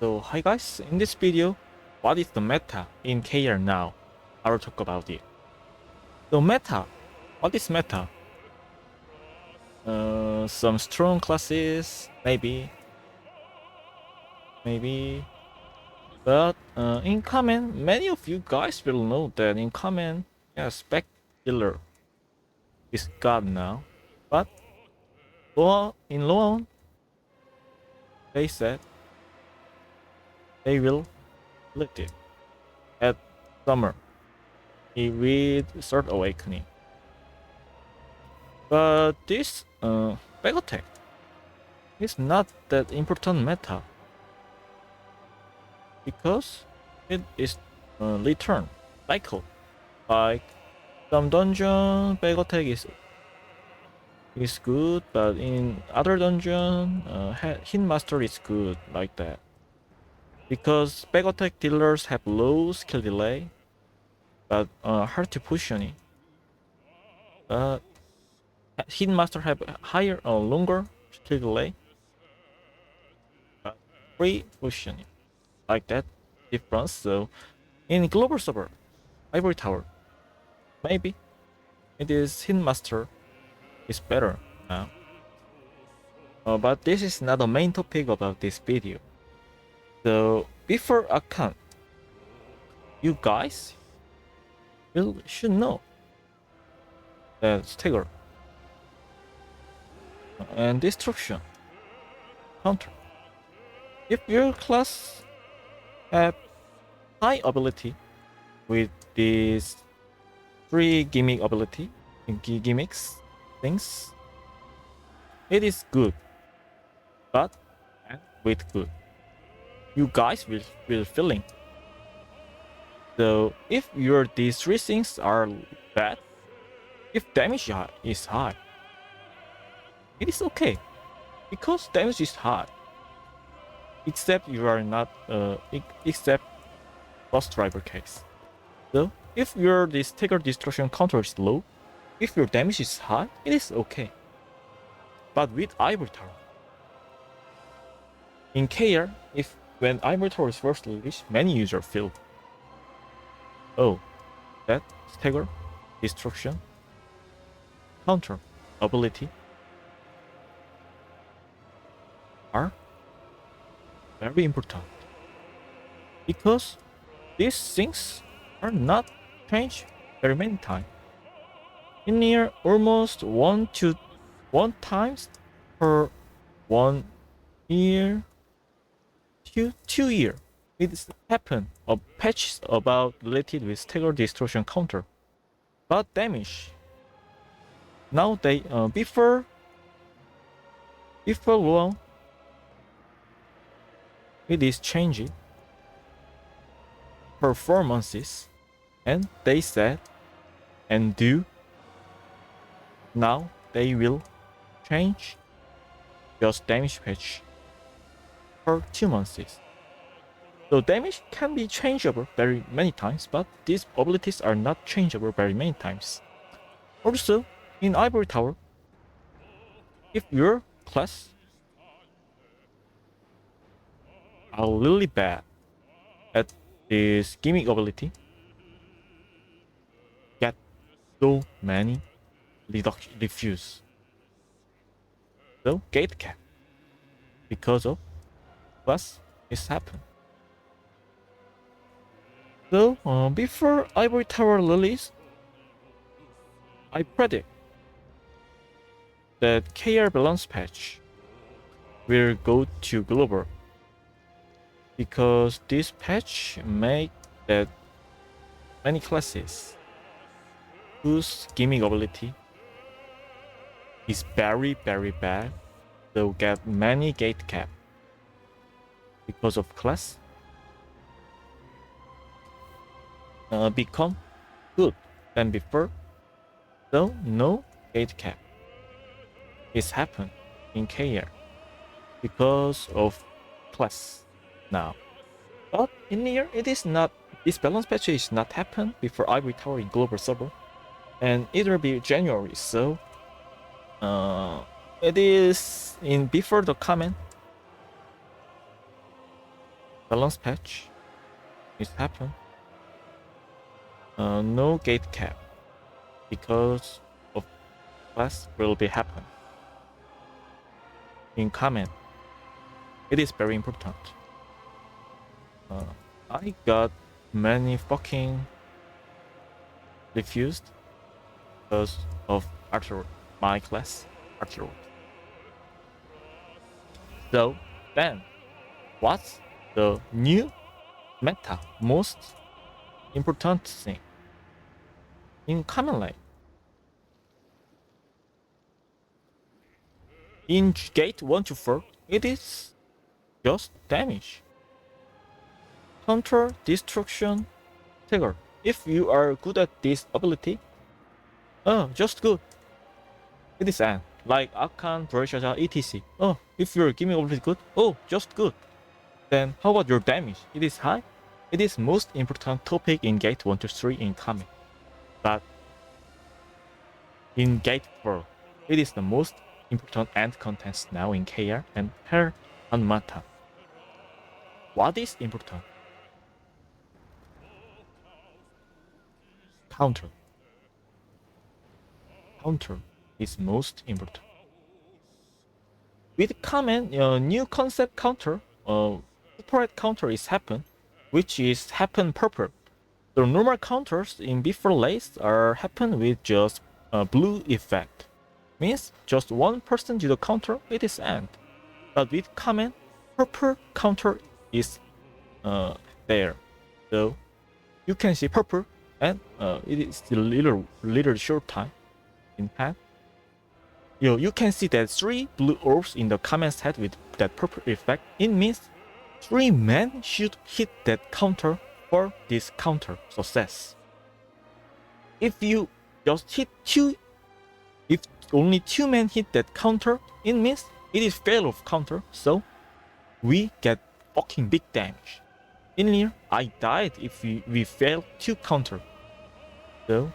So hi guys, in this video, what is the meta in KR now? I will talk about it. So meta, what is meta? Some strong classes, maybe. But in common, many of you guys will know that in common, yeah, spec killer is god now. But in Loan, they said they will lift it at summer with Third Awakening. But this back attack is not that important meta because it is return cycle. Like some dungeon back attack is good, but in other dungeon hit master is good like that. Because back attack dealers have low skill delay, but hard to positioning. Hit master have higher or longer skill delay, but free positioning like that difference. So in global server, Ivory Tower, maybe it is hit master is better now. But this is not the main topic about this video. So before account, you guys should know that stagger and destruction counter. If your class have high ability with these three gimmick ability, gimmicks things, it is good. But with good, you guys will feeling. So if your these three things are bad, if damage is high, it is okay because damage is high. Except you are not except bus driver case. So if your this Tiger destruction counter is low, if your damage is high, it is okay. But with Ivory Tower, in KR, if when Ivory Tower is first released, many users feel, oh, that stagger, destruction, counter, ability are very important because these things are not changed very many times. In near almost 1 to 1 times per 1 year to 2 year. It happened a patch about related with stagger destruction counter, but damage. Now they before long it is changing performances, and they said and do. Now they will change just damage patch per 2 months. So damage can be changeable very many times, but these abilities are not changeable very many times. Also, in Ivory Tower, if your class are really bad at this gimmick ability, get so many refuse. So gate cap because of class is happen. So before Ivory Tower release, I predict that KR balance patch will go to global because this patch make that many classes whose gimmick ability is very bad, they'll get many gate cap because of class become good than before. So no gate cap is happen in KR because of class now. But in here it is not, this balance patch is not happen before Ivory Tower in global server, and it will be January. So it is in before the comment. balance patch is happen. No gate cap because of class will be happen. In comment, it is very important. I got many fucking refused because of artwork, my class artwork. So then, what's the new meta most important thing in common lane? In gate 1 to 4, it is just damage. Counter, destruction, trigger. If you are good at this ability, just good. It is an like Akan, Brashaja, etc. If your gimmick ability good, just good. Then how about your damage? It is high. It is most important topic in gate 1 to 3 in comic. But in gate 4, it is the most important end contents now in KR and her and Mata. What is important? Counter. Counter is most important. With common new concept counter, separate counter is happen, which is happen purple. The normal counters in before lace are happen with just blue effect. Means just 1% to the counter, it is end. But with common, purple counter is there. So you can see purple and it is a little short time in hand. You can see that 3 blue orbs in the common set with that purple effect. It means 3 men should hit that counter for this counter success. If you just hit 2, if only 2 men hit that counter, it means it is fail of counter, so we get fucking big damage. In here, I died if we fail 2 counter. So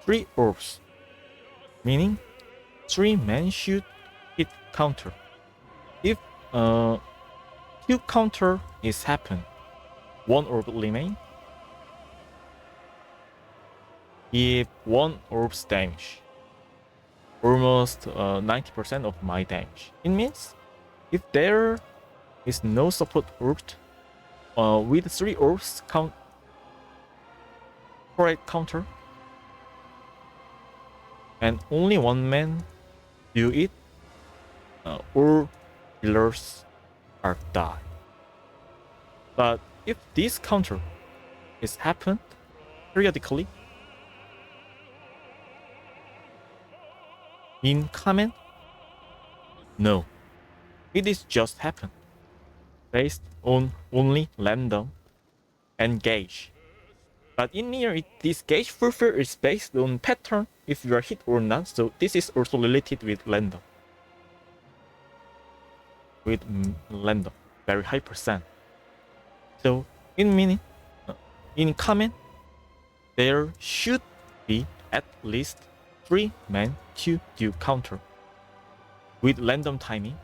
3 orbs, meaning 3 men should hit counter. If 2 counter is happen, 1 orb remain. If 1 orb's damage, almost 90% of my damage. It means if there is no support orb, with 3 orbs correct counter, and only 1 man do it, all healers are die. But if this counter is happened periodically, in common, no, it is just happen based on only random and gauge. But in here, this gauge fulfill is based on pattern if you are hit or not, so this is also related with random. With random, very high percent. So in common, there should be at least 3 men to do counter. With random timing,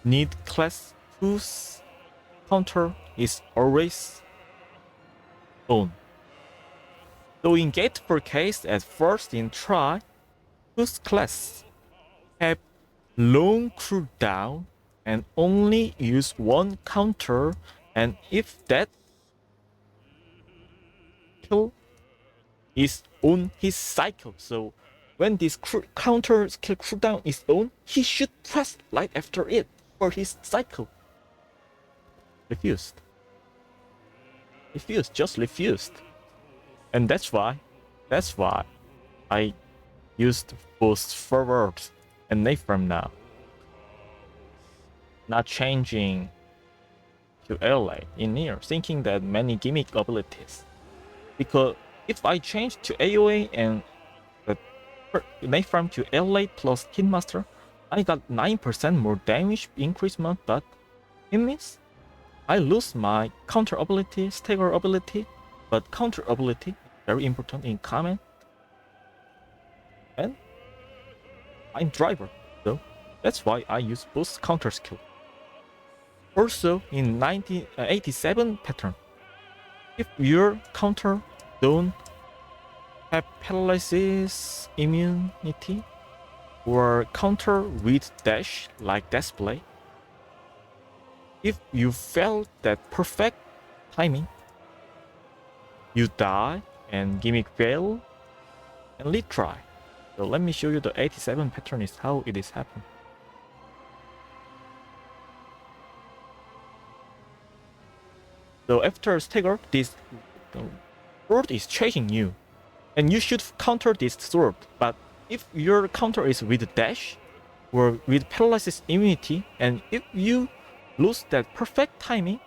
need class whose counter is always on. So in gate 4 case, at first in try, whose class have long cooldown and only use 1 counter, and if that kill is on his cycle, so when this counter skill cooldown is on, he should press right after it for his cycle. Refused, just refused. And that's why I used both forward and late from now, not changing to LA in here, thinking that many gimmick abilities. Because if I change to AOA and the Nightframe to LA plus Hitmaster, I got 9% more damage increasement, but it means I lose my counter ability, stagger ability, but counter ability very important in common. And I'm driver, so that's why I use both counter skill. Also in 1987 pattern, if your counter don't have paralysis immunity or counter with dash like display, if you fail that perfect timing, you die and gimmick fail and retry. So let me show you the 87 pattern is how it is happening. So after stagger, this sword is chasing you, and you should counter this sword. But if your counter is with dash or with paralysis immunity, and if you lose that perfect timing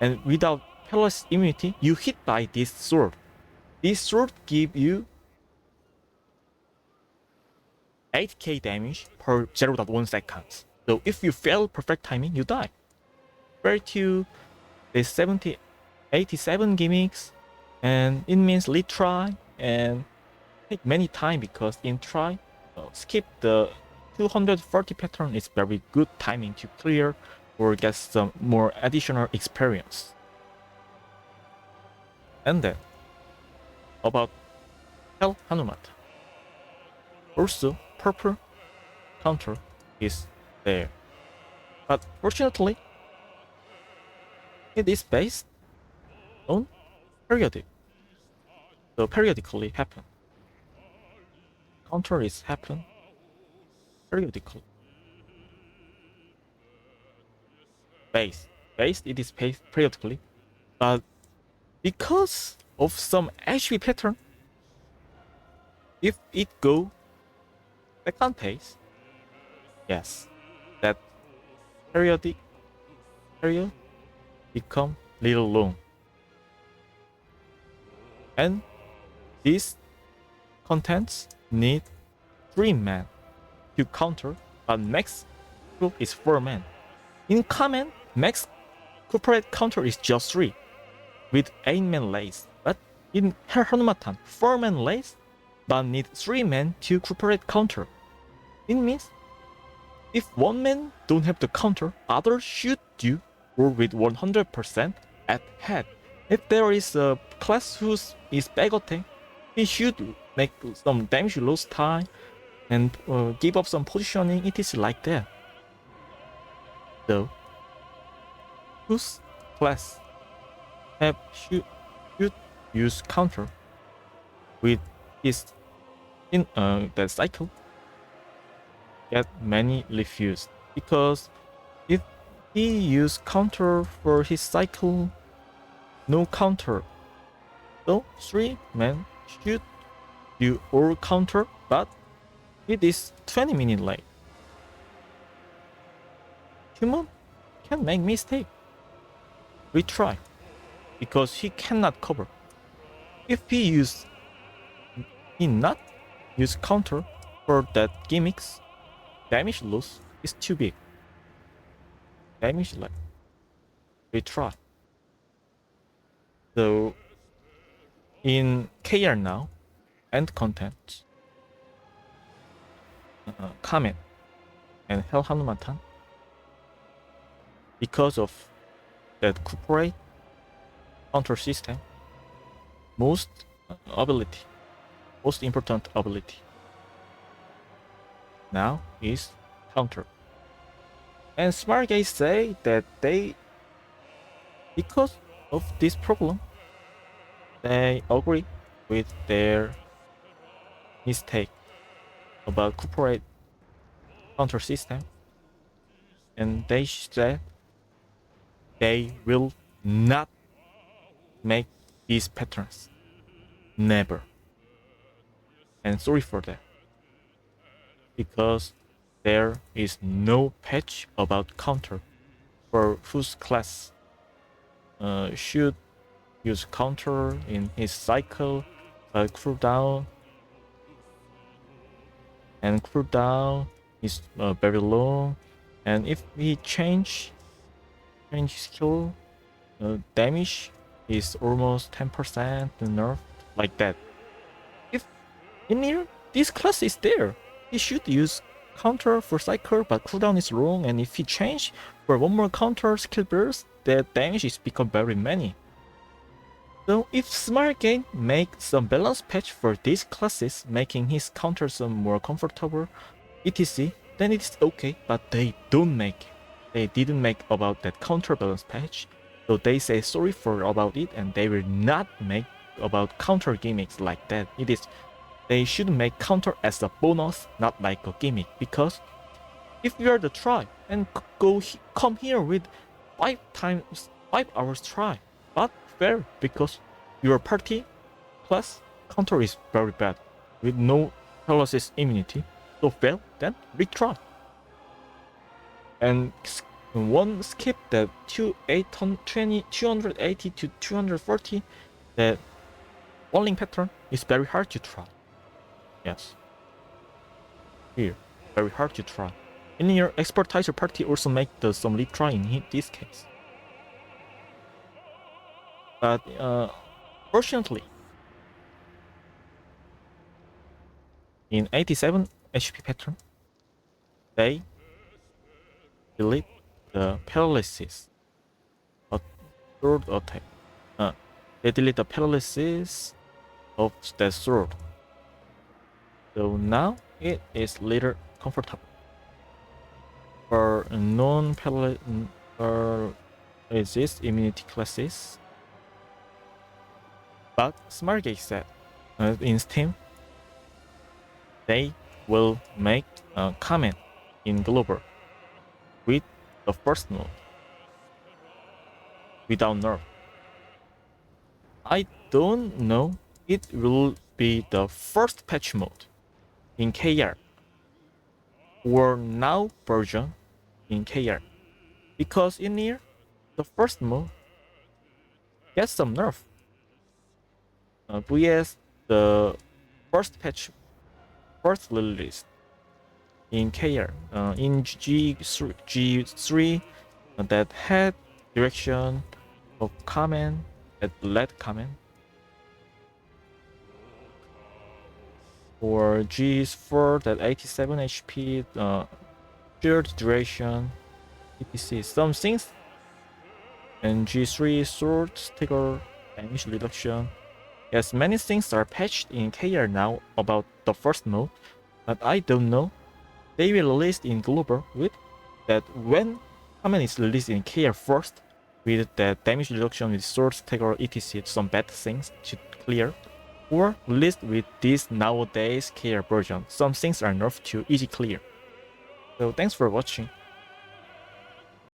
and without paralysis immunity, you hit by this sword. This sword give you 8k damage per 0.1 seconds. So if you fail perfect timing, you die. Compared to the 87 gimmicks, and it means retry and take many time, because in try, skip the 240 pattern is very good timing to clear or get some more additional experience. And then about Hell Hanumata. Also, purple counter is there, but fortunately, it is based on periodic. So periodically happen. Counter is happen periodically. Based it is based periodically, but because of some HP pattern, if it go second phase, yes, that period become little long, and these contents need 3 men to counter, but max group is 4 men. In common, max corporate counter is just 3 with 8 men lays, but in Hell Hanumatan 4 men lays but need 3 men to corporate counter. It means if 1 man don't have the counter, others should do or with 100% at head. If there is a class who is back attack, he should make some damage loss time and give up some positioning. It is like that. So whose class should use counter with his in that cycle get many refused, because if he use counter for his cycle, no counter, so 3 men should do all counter, but it is 20 minutes late. Human can make mistake. Retry, because he cannot cover. If he not use counter for that gimmicks, damage loss is too big. Damage like retry. So in KR now, end content, comment, and Hell Hanumatan, because of that corporate counter system, most important ability now is counter. And smart guys say that because of this problem, they agree with their mistake about corporate counter system, and they said they will not make these patterns. Never. And sorry for that, because there is no patch about counter for whose class should use counter in his cycle, cooldown is very long, and if we change skill, damage is almost 10% nerf, like that. If in here this class is there, he should use counter for cycle, but cooldown is long, and if he change for one more counter skill burst, the damage is become very many. So if Smart Game make some balance patch for these classes, making his counter some more comfortable, etc., then it's okay, but they don't make it. They didn't make about that counter balance patch, so they say sorry for about it, and they will not make about counter gimmicks like that. They should make counter as a bonus, not like a gimmick, because if you are the tribe and come here with 5 hours try, not fair, because your party class counter is very bad with no paralysis immunity. So fail, then retry. And one skip that 280 to 240, that falling pattern is very hard to try. Yes. Here, very hard to try. In your expertiser party also make some retry in this case. But fortunately, in 87 HP pattern, they delete the paralysis of sword attack. They delete the paralysis of that sword. So now it is little comfortable. For non-paralysis immunity classes. But Smart Gate said in Steam, they will make a comment in global with the first mode without nerf. I don't know it will be the first patch mode in KR or now version in KR, because in here the first mode gets some nerf. VS the first patch, first release in KR, in G3 that had direction of command, that led command, or G4 that 87 HP, shared duration, etc. Some things, and G3 sword sticker damage reduction. Yes, many things are patched in KR now about the first mode, but I don't know. They will release in global with that when command is released in KR first, with that damage reduction with sword sticker, etc. Some bad things to clear, or released with this nowadays KR version. Some things are nerfed to easy clear. So thanks for watching.